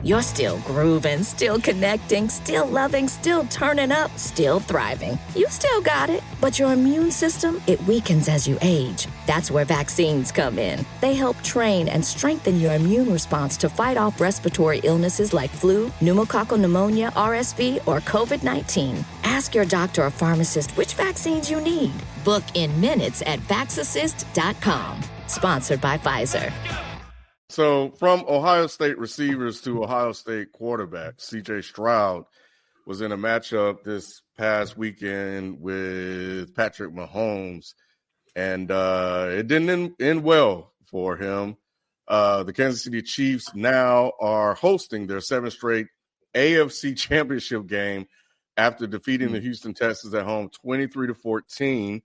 You're still grooving, still connecting, still loving, still turning up, still thriving. You still got it, but your immune system, it weakens as you age. That's where vaccines come in. They help train and strengthen your immune response to fight off respiratory illnesses like flu, pneumococcal pneumonia, RSV, or COVID-19. Ask your doctor or pharmacist which vaccines you need. Book in minutes at vaxassist.com. Sponsored by Pfizer. So from Ohio State receivers to Ohio State quarterback, C.J. Stroud was in a matchup this past weekend with Patrick Mahomes, and it didn't end well for him. The Kansas City Chiefs now are hosting their 7th straight AFC Championship game after defeating the Houston Texans at home 23-14.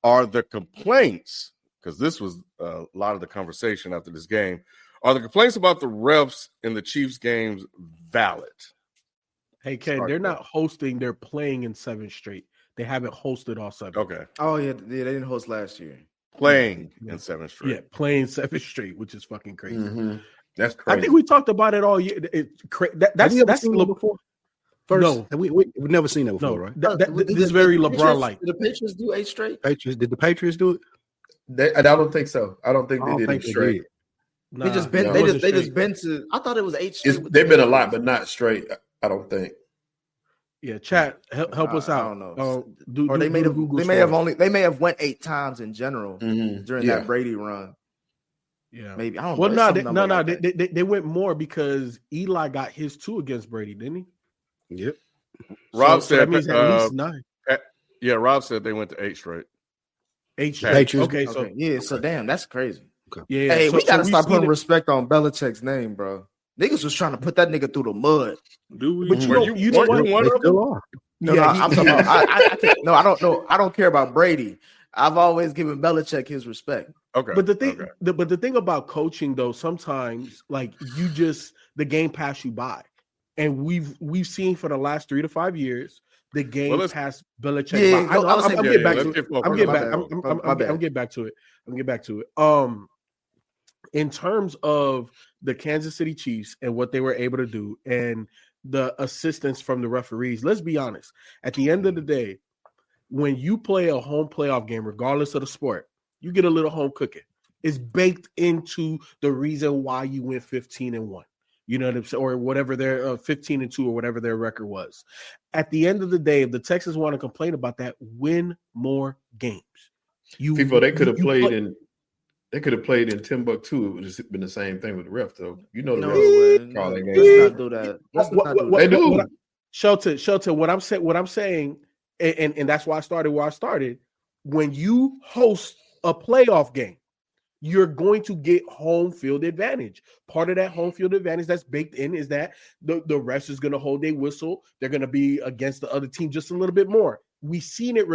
Are the complaints, because this was a lot of the conversation after this game, are the complaints about the refs in the Chiefs games valid? Hey, Ken, they're not hosting. They're playing in 7 straight. They haven't hosted all 7. Okay. Oh, yeah, they didn't host last year. Playing in 7 straight. Yeah, playing 7 straight, which is fucking crazy. Mm-hmm. That's crazy. I think we talked about it all year. That's before. First, no, we've never seen that before, right? This is very LeBron-like. Did the Patriots do 8 straight? Did the Patriots do it? I don't think so. I don't think they did it straight. Nah, they just been to. I thought it was 8 straight. They've been a lot, but not straight. I don't think. Yeah, chat, help us out. I don't know. Or they may have went 8 times in general during that Brady run. Yeah, maybe. I don't know. Well, they went more because Eli got his 2 against Brady, didn't he? Yep. Rob said that means at least 9. Yeah, Rob said they went to 8 straight. 8 straight. Okay, so yeah, so damn, that's crazy. Okay. Yeah, hey, we gotta start putting respect on Belichick's name, bro. Niggas was trying to put that nigga through the mud. Dude, but you know what? They still are. I'm talking about. I don't know. I don't care about Brady. I've always given Belichick his respect. Okay. But the thing about coaching though, sometimes like the game pass you by, and we've seen for the last 3 to 5 years the game passed Belichick by. I'm getting back to it. I'm getting back to it. In terms of the Kansas City Chiefs and what they were able to do and the assistance from the referees, let's be honest. At the end of the day, when you play a home playoff game, regardless of the sport, you get a little home cooking. It's baked into the reason why you went 15-1. You know what I'm saying? Or whatever their 15-2 or whatever their record was. At the end of the day, if the Texans want to complain about that, win more games. They could have played in. They could have played in Timbuktu. It would have been the same thing with the ref, though. You know the refs calling games. Let's not do that. They do. Shelton. What I'm saying, and that's why I started where I started. When you host a playoff game, you're going to get home field advantage. Part of that home field advantage that's baked in is that the refs is going to hold their whistle. They're going to be against the other team just a little bit more. We've seen it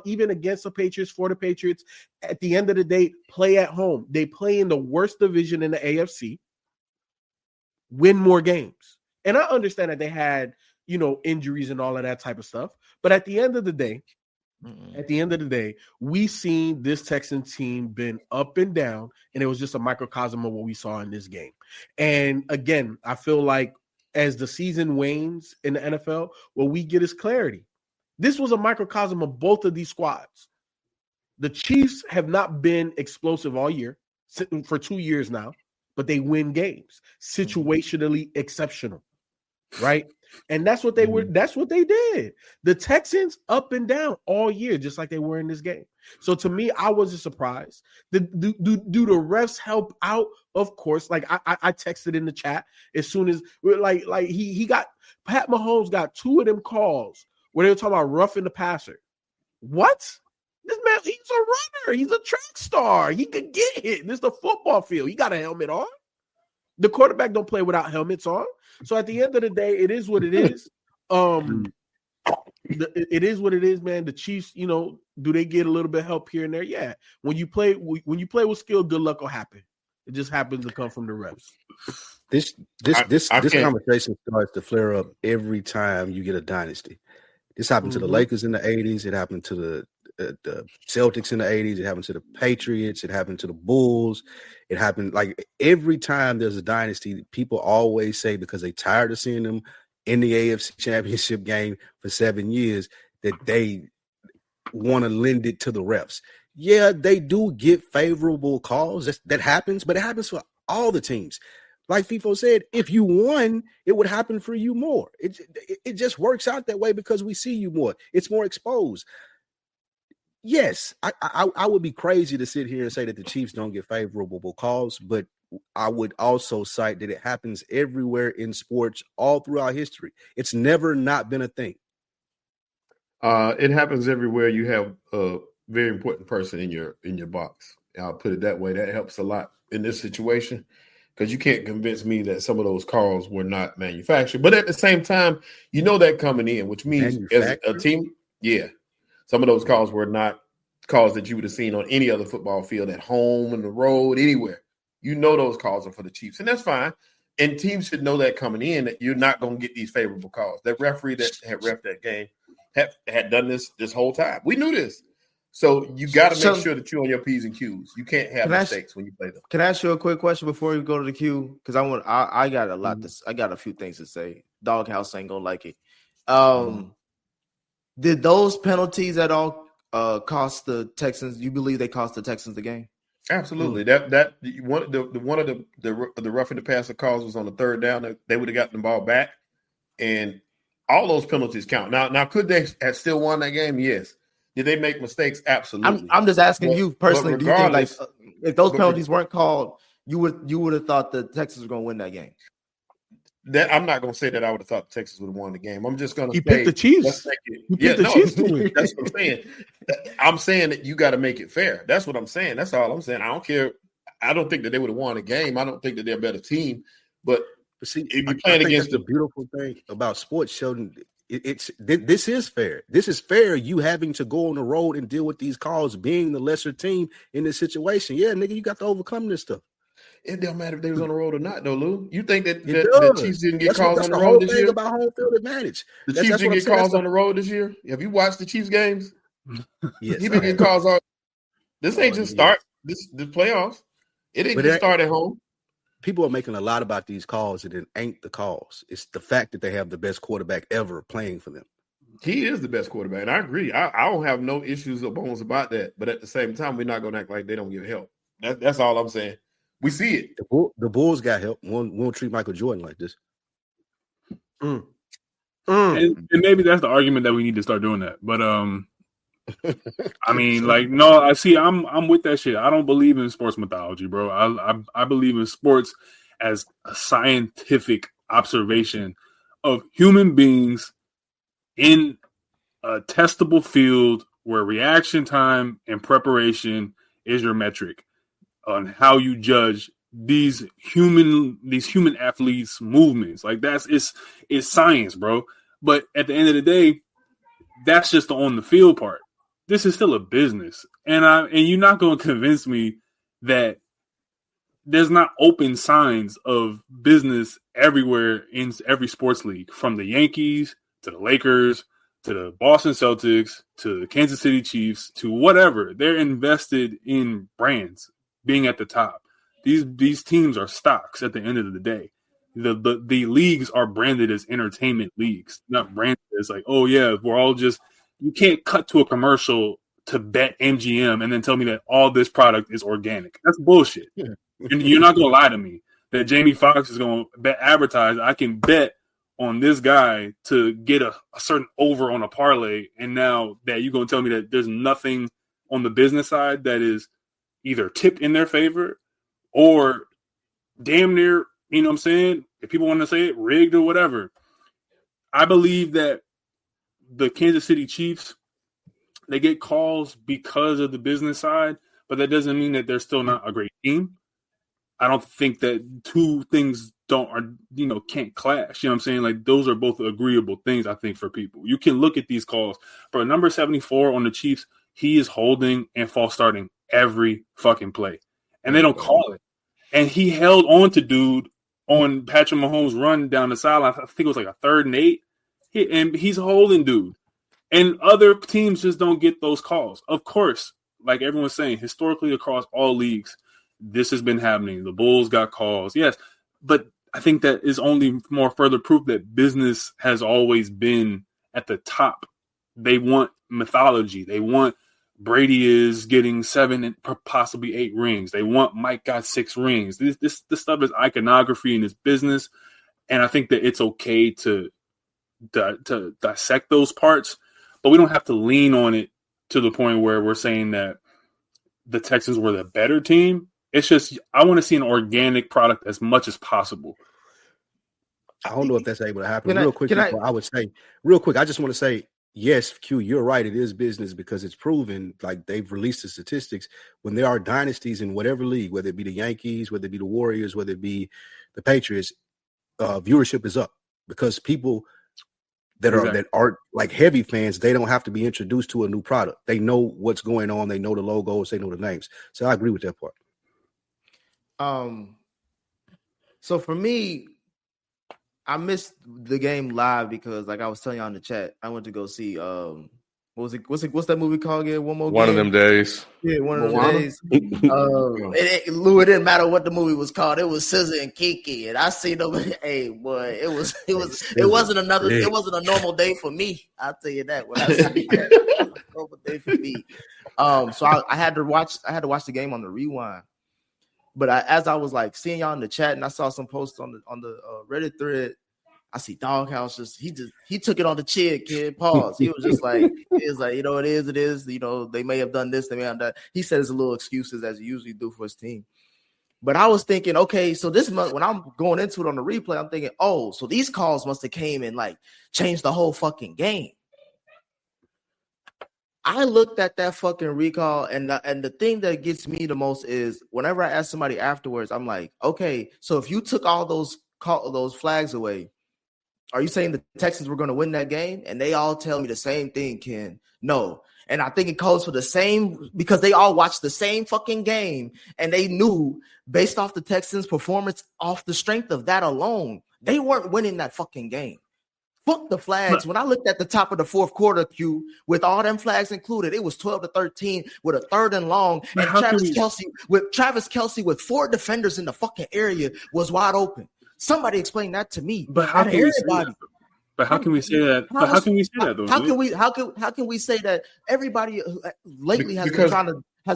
even against the Patriots, for the Patriots. At the end of the day, play at home. They play in the worst division in the AFC, win more games. And I understand that they had, injuries and all of that type of stuff. But at the end of the day, we seen this Texan team been up and down, and it was just a microcosm of what we saw in this game. And again, I feel like as the season wanes in the NFL, what we get is clarity. This was a microcosm of both of these squads. The Chiefs have not been explosive all year, for 2 years now, but they win games. Situationally exceptional, right? And that's what they were. That's what they did. The Texans up and down all year, just like they were in this game. So to me, I wasn't surprised. Do the refs help out? Of course. Like I texted in the chat as soon as he got Pat Mahomes got 2 of them calls where they were talking about roughing the passer. What? This man, he's a runner. He's a track star. He could get hit. This is the football field. He got a helmet on. The quarterback don't play without helmets on. So at the end of the day, it is what it is. It is what it is, man. The Chiefs, do they get a little bit of help here and there? Yeah. When you play with skill, good luck will happen. It just happens to come from the refs. This conversation starts to flare up every time you get a dynasty. This happened to the Lakers in the 80s. It happened to the Celtics in the 80s. It happened to the Patriots. It happened to the Bulls. It happened like every time there's a dynasty, people always say, because they tired of seeing them in the AFC Championship game for 7 years, that they want to lend it to the refs. Yeah, they do get favorable calls. That happens, but it happens for all the teams. Like FIFO said, if you won, it would happen for you more. It just works out that way because we see you more. It's more exposed. Yes, I would be crazy to sit here and say that the Chiefs don't get favorable calls, but I would also cite that it happens everywhere in sports all throughout history. It's never not been a thing. It happens everywhere you have a very important person in your box. I'll put it that way. That helps a lot in this situation. Because you can't convince me that some of those calls were not manufactured. But at the same time, you know that coming in, which means as a team, some of those calls were not calls that you would have seen on any other football field, at home, on the road, anywhere. You know those calls are for the Chiefs, and that's fine. And teams should know that coming in, that you're not going to get these favorable calls. That referee that had ref that game had done this whole time. We knew this. So you got to make sure that you're on your P's and Q's. You can't have mistakes when you play them. Can I ask you a quick question before we go to the queue? Because I got a lot. I got a few things to say. Doghouse ain't gonna like it. Did those penalties at all cost the Texans? You believe they cost the Texans the game? Absolutely. That one of the roughing the passer calls was on the third down. They would have gotten the ball back, and all those penalties count. Now could they have still won that game? Yes. Did they make mistakes? Absolutely. I'm just asking you personally. Do you think like if those penalties weren't called, you would have thought the Texans were going to win that game? That I'm not going to say that I would have thought the Texans would have won the game. I'm just going to say picked the Chiefs. Chiefs to win. That's what I'm saying. I'm saying that you got to make it fair. That's what I'm saying. That's all I'm saying. I don't care. I don't think that they would have won the game. I don't think that they're a better team. But see, if you're playing against the beautiful thing about sports, Sheldon. This is fair. This is fair. You having to go on the road and deal with these calls, being the lesser team in this situation. Yeah, nigga, you got to overcome this stuff. It don't matter if they was on the road or not, though, Lou. You think that the Chiefs didn't get calls on the road this year? About home field advantage. The Chiefs didn't get calls on the road this year. Have you watched the Chiefs games? Yes, he been getting calls on. This ain't just start. The playoffs. It didn't just start at home. People are making a lot about these calls, and it ain't the calls. It's the fact that they have the best quarterback ever playing for them. He is the best quarterback, and I agree. I don't have no issues or bones about that. But at the same time, we're not going to act like they don't give help. That's all I'm saying. We see it. The Bulls got help. We won't treat Michael Jordan like this. And maybe that's the argument that we need to start doing that. But I mean, like, no, I see. I'm with that shit. I don't believe in sports mythology, bro. I believe in sports as a scientific observation of human beings in a testable field where reaction time and preparation is your metric on how you judge these human athletes' movements. Like it's science, bro. But at the end of the day, that's just the on the field part. This is still a business. And you're not going to convince me that there's not open signs of business everywhere in every sports league, from the Yankees to the Lakers to the Boston Celtics to the Kansas City Chiefs to whatever. They're invested in brands being at the top. These teams are stocks at the end of the day. The leagues are branded as entertainment leagues, not branded as like, oh yeah, we're all just. You can't cut to a commercial to bet MGM and then tell me that all this product is organic. That's bullshit. Yeah. You're not going to lie to me that Jamie Foxx is going to advertise. I can bet on this guy to get a certain over on a parlay. And now that you're going to tell me that there's nothing on the business side that is either tipped in their favor or damn near, you know what I'm saying? If people want to say it, rigged or whatever. I believe that the Kansas City Chiefs, they get calls because of the business side, but that doesn't mean that they're still not a great team. I don't think that two things can't clash. You know what I'm saying? Like, those are both agreeable things, I think, for people. You can look at these calls. Bro, number 74 on the Chiefs, he is holding and false starting every fucking play. And they don't call it. And he held on to dude on Patrick Mahomes' run down the sideline. I think it was like a 3rd and 8. And he's holding dude. And other teams just don't get those calls. Of course, like everyone's saying, historically across all leagues, this has been happening. The Bulls got calls, yes. But I think that is only more further proof that business has always been at the top. They want mythology. They want Brady is getting 7 and possibly 8 rings. They want Mike got 6 rings. This stuff is iconography and it's business. And I think that it's okay to dissect those parts, but we don't have to lean on it to the point where we're saying that the Texans were the better team. It's just I want to see an organic product as much as possible. I don't know if that's able to happen. I would say, real quick, I just want to say, yes, Q, you're right. It is business because it's proven, like they've released the statistics. When there are dynasties in whatever league, whether it be the Yankees, whether it be the Warriors, whether it be the Patriots, viewership is up because people that are like heavy fans, they don't have to be introduced to a new product. They know what's going on. They know the logos. They know the names. So I agree with that part. So for me, I missed the game live because, like I was telling y'all in the chat, I went to go see what's that movie called again? One of them days. Yeah, one of them days. Lou, it didn't matter what the movie was called. It was SZA and Kiki, and I seen them. Hey, boy, it wasn't a normal day for me. I'll tell you that. When I see that, it was a normal day for me. So I had to watch the game on the rewind. But as I was like seeing y'all in the chat, and I saw some posts on the Reddit thread, I see Doghouse he took it on the chin, kid. Pause. He was just like, it is. You know, they may have done this, they may have done that. He says little excuses as he usually do for his team. But I was thinking, okay, so this month when I'm going into it on the replay, I'm thinking, oh, so these calls must have came and like changed the whole fucking game. I looked at that fucking recall, and the thing that gets me the most is whenever I ask somebody afterwards, I'm like, okay, so if you took all those flags away, are you saying the Texans were going to win that game? And they all tell me the same thing, Ken. No. And I think it calls for the same because they all watched the same fucking game, and they knew based off the Texans' performance, off the strength of that alone, they weren't winning that fucking game. Fuck the flags. When I looked at the top of the fourth quarter, Q, with all them flags included, it was 12-13 with a 3rd and long. And Travis Kelce with 4 defenders in the fucking area was wide open. Somebody explain that to me. But how can we say that? But how can we say that? But how can we say that though? How can we say that everybody lately has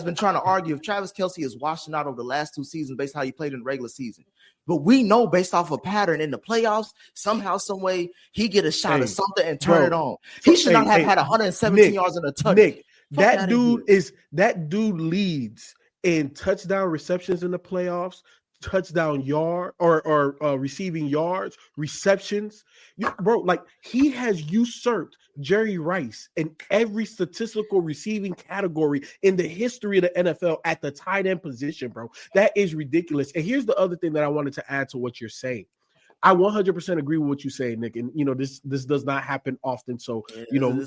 been trying to argue if Travis Kelce is washing out over the last 2 seasons based on how he played in the regular season? But we know based off a pattern in the playoffs, somehow, some way, he get a shot of something and turn it on. He should not have had 117 yards in a touch. Nick, that dude leads in touchdown receptions in the playoffs, touchdown yard or receiving yards, receptions. Bro, like he has usurped Jerry Rice in every statistical receiving category in the history of the NFL at the tight end position, bro. That is ridiculous. And here's the other thing that I wanted to add to what you're saying. I 100% agree with what you say, Nick. And you know, this does not happen often. So you know,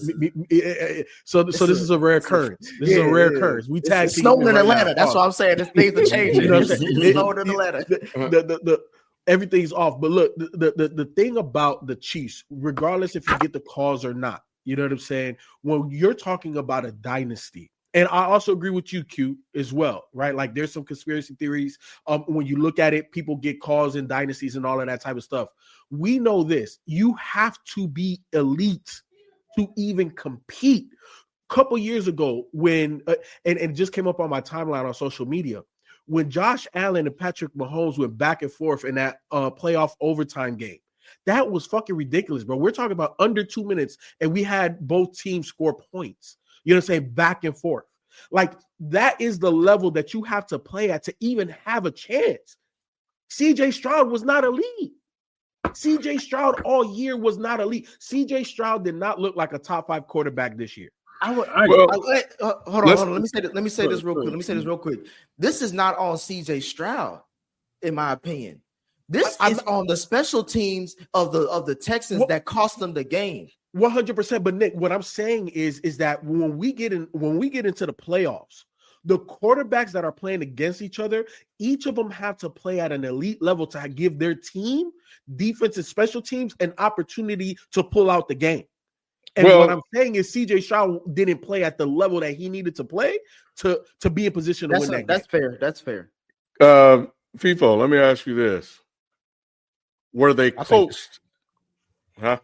so this is a rare occurrence. This is a rare occurrence. We tag team snowing in Atlanta. That's what I'm saying. This things are changing. You know what I'm saying? Snowing in Atlanta. Everything's off. But look, the thing about the Chiefs, regardless if you get the calls or not, you know what I'm saying? When you're talking about a dynasty, and I also agree with you, Q, as well, right? Like there's some conspiracy theories. When you look at it, people get calls in dynasties and all of that type of stuff. We know this. You have to be elite to even compete. A couple years ago when, and it just came up on my timeline on social media, when Josh Allen and Patrick Mahomes went back and forth in that playoff overtime game. That was fucking ridiculous, bro. We're talking about under 2 minutes, and we had both teams score points. You know what I'm saying? Back and forth. Like, that is the level that you have to play at to even have a chance. CJ Stroud was not elite. CJ Stroud all year was not elite. CJ Stroud did not look like a top 5 quarterback this year. Hold on. Let me say this real quick. This is not on CJ Stroud, in my opinion. This is on the special teams of the Texans that cost them the game. 100%. But Nick, what I'm saying is that when we get into the playoffs, the quarterbacks that are playing against each other, each of them have to play at an elite level to give their team, defense and special teams, an opportunity to pull out the game. And what I'm saying is CJ Stroud didn't play at the level that he needed to play to be in position to win that game. That's fair. That's fair. FIFO, let me ask you this. Were they coached? Huh?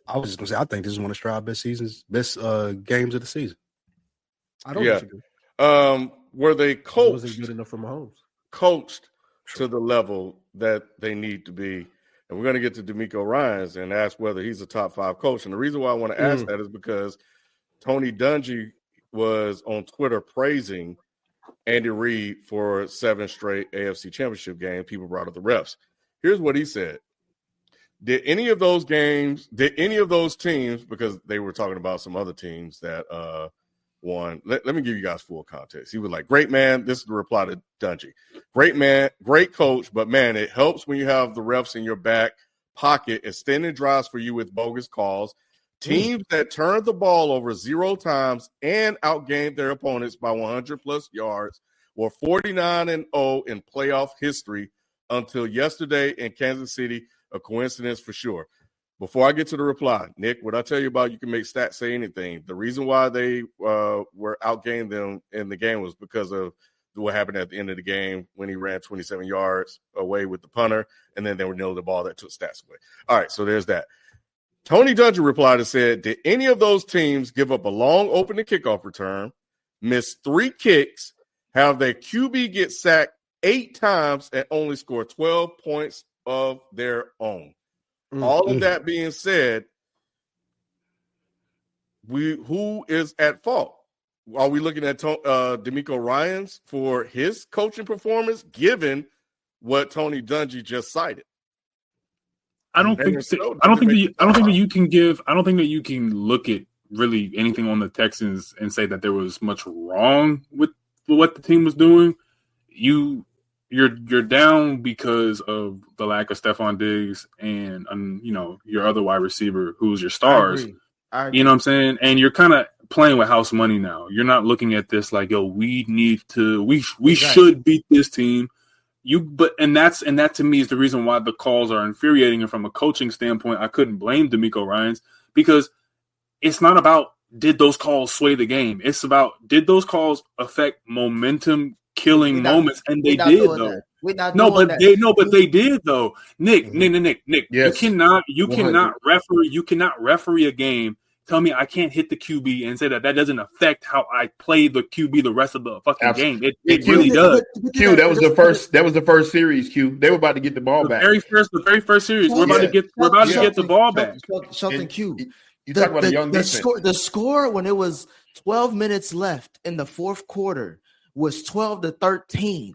I was just gonna say, I think this is one of Stroud's best games of the season. I don't disagree. Were they coached? Wasn't good enough for Mahomes. Coached to the level that they need to be. And we're going to get to DeMeco Ryans and ask whether he's a top 5 coach. And the reason why I want to ask that is because Tony Dungy was on Twitter praising Andy Reid for 7 straight AFC Championship games. People brought up the refs. Here's what he said. Did any of those teams, because they were talking about some other teams that won. Let me give you guys full context. He was like, great man. This is the reply to Dungy. Great man, great coach, but man, it helps when you have the refs in your back pocket, extending drives for you with bogus calls. Teams that turned the ball over 0 times and outgained their opponents by 100+ yards were 49-0 in playoff history until yesterday in Kansas City. A coincidence for sure. Before I get to the reply, Nick, what I tell you about you can make stats say anything. The reason why they were outgained them in the game was because of what happened at the end of the game when he ran 27 yards away with the punter, and then they were nailed the ball that took stats away. All right, so there's that. Tony Dungy replied and said, did any of those teams give up a long opening kickoff return, miss 3 kicks, have their QB get sacked 8 times, and only score 12 points of their own? All of that being said, who is at fault? Are we looking at DeMeco Ryans for his coaching performance, given what Tony Dungy just cited? I don't think that you can look at really anything on the Texans and say that there was much wrong with what the team was doing. You're down because of the lack of Stephon Diggs and your other wide receiver who's your stars. I agree. You know what I'm saying? And you're kind of playing with house money now. You're not looking at this like, yo, we should beat this team. That to me is the reason why the calls are infuriating. And from a coaching standpoint, I couldn't blame DeMeco Ryans, because it's not about did those calls sway the game. It's about did those calls affect momentum killing moments, and they did though. But they did though. Nick. Yes. You cannot referee a game. Tell me I can't hit the QB and say that doesn't affect how I play the QB the rest of the fucking game. It really does. Q, that was the first series. Q, they were about to get the ball back. The very first series. We're about to get the ball back. Shelton Q. You talk about a young defense. The score when it was 12 minutes left in the fourth quarter was 12-13.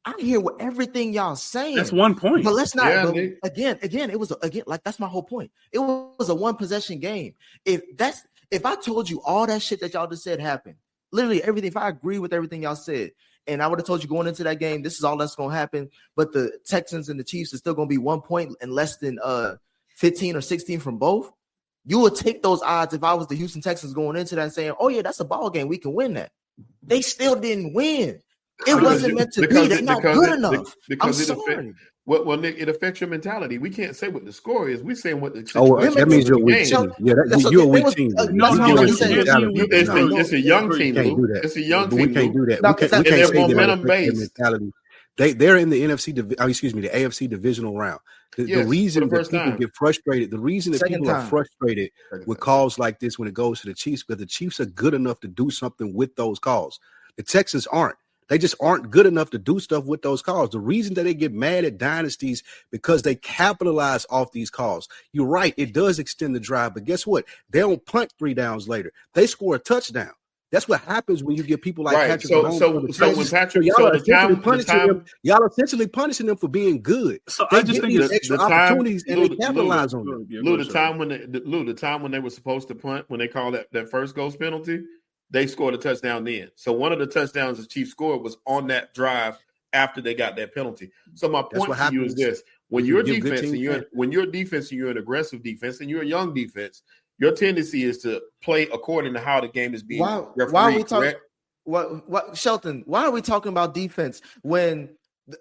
I hear what everything y'all saying. That's 1 point. But let's not again. It was like that's my whole point. It was a 1 possession game. If I told you all that shit that y'all just said happened, literally everything. If I agree with everything y'all said, and I would have told you going into that game, this is all that's gonna happen. But the Texans and the Chiefs is still gonna be 1 point and less than 15 or 16 from both. You would take those odds if I was the Houston Texans going into that and saying, "Oh yeah, that's a ball game. We can win that." They still didn't win. It wasn't meant to be. They're not good enough. I'm sorry. Well, Nick, it affects your mentality. We can't say what the score is. We're saying what the that means you're a weak team. Yeah, you're a weak team. It's a young team. It's a young team. We can't do that. We can't say momentum based. They're in the the AFC divisional round. The reason that people get frustrated, are frustrated with calls like this when it goes to the Chiefs, because the Chiefs are good enough to do something with those calls. The Texans aren't. They just aren't good enough to do stuff with those calls. The reason that they get mad at dynasties because they capitalize off these calls. You're right. It does extend the drive, but guess what? They don't punt 3 downs later. They score a touchdown. That's what happens when you get people like Patrick Mahomes. Y'all essentially punishing them for being good. So I just think it's extra opportunities and they capitalize on them. The time when they were supposed to punt, when they called that first ghost penalty, they scored a touchdown then. So one of the touchdowns the Chiefs scored was on that drive after they got that penalty. So my point to you is this: when you're defense and you're an aggressive defense and you're a young defense, your tendency is to play according to how the game is being refereed. Why are we talking? What Shelton? Why are we talking about defense when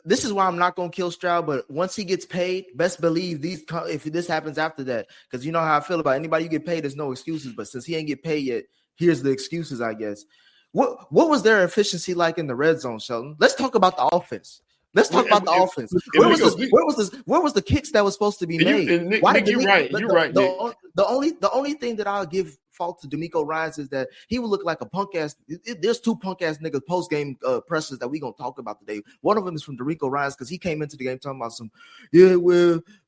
this is why I'm not gonna kill Stroud. But once he gets paid, best believe if this happens after that, because you know how I feel about anybody you get paid, there's no excuses. But since he ain't get paid yet, here's the excuses, I guess. What was their efficiency like in the red zone, Shelton? Let's talk about the offense. Let's talk about the offense. Where was the kicks that was supposed to be made? Nick, you're right. The only thing that I'll give fault to DeMeco Ryans is that he would look like a punk ass. There's two punk ass niggas post game pressers that we gonna talk about today. One of them is from DeMeco Ryans because he came into the game talking about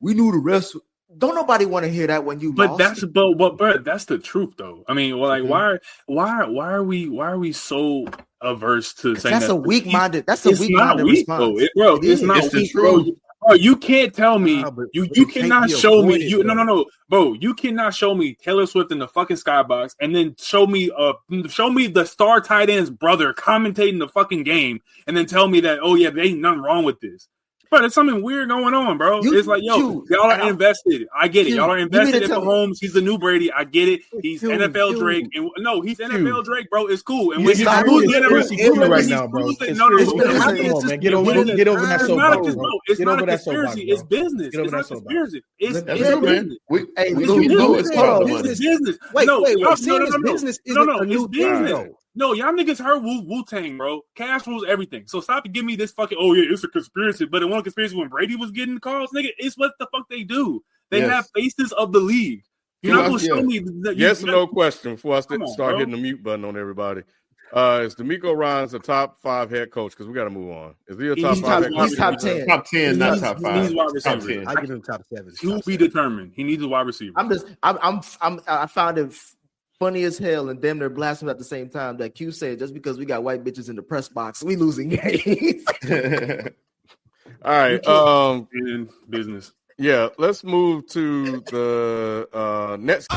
we knew the rest. Don't nobody want to hear that when you. But lost. but that's the truth though. I mean, why are we so averse to saying that's that? a weak minded. That's a weak minded response, bro. It's not weak, bro. Bro, you can't tell me you cannot show me no, bro. You cannot show me Taylor Swift in the fucking skybox and then show me the star tight end's brother commentating the fucking game and then tell me that there ain't nothing wrong with this. Bro, there's something weird going on, bro. It's like, y'all are invested. I get it. Y'all are invested in Mahomes. He's the new Brady. I get it. He's NFL Drake. And he's NFL Drake, bro. It's cool. And when he's losing right now, bro. Get over that soapbox, bro. It's not a conspiracy. It's business. It's not a conspiracy. It's business. It's business. It's business. No, y'all niggas heard Wu-Tang, bro. Cash rules everything. So stop and give me this fucking, it's a conspiracy. But it wasn't a conspiracy when Brady was getting calls, nigga. It's what the fuck they do. They have faces of the league. You're not going to show me. Yes or no question before I start hitting the mute button on everybody. Is DeMeco Ryans a top 5 head coach? Because we got to move on. Is he a top 5 head coach? He's top 10. Top 10, not top 5. He needs wide receiver. 10. I give him top 7. To be determined. He needs a wide receiver. I found it funny as hell and damn near blasphemous at the same time that Q said just because we got white bitches in the press box, we losing games. All right. In business. Yeah, let's move to the next.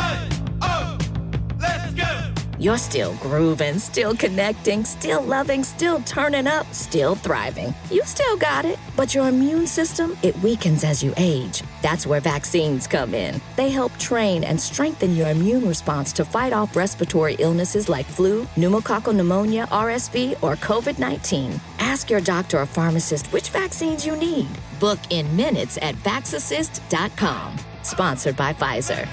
Let's go. You're still grooving, still connecting, still loving, still turning up, still thriving. You still got it, but your immune system, it weakens as you age. That's where vaccines come in. They help train and strengthen your immune response to fight off respiratory illnesses like flu, pneumococcal pneumonia, RSV, or COVID-19. Ask your doctor or pharmacist which vaccines you need. Book in minutes at Vaxassist.com. Sponsored by Pfizer.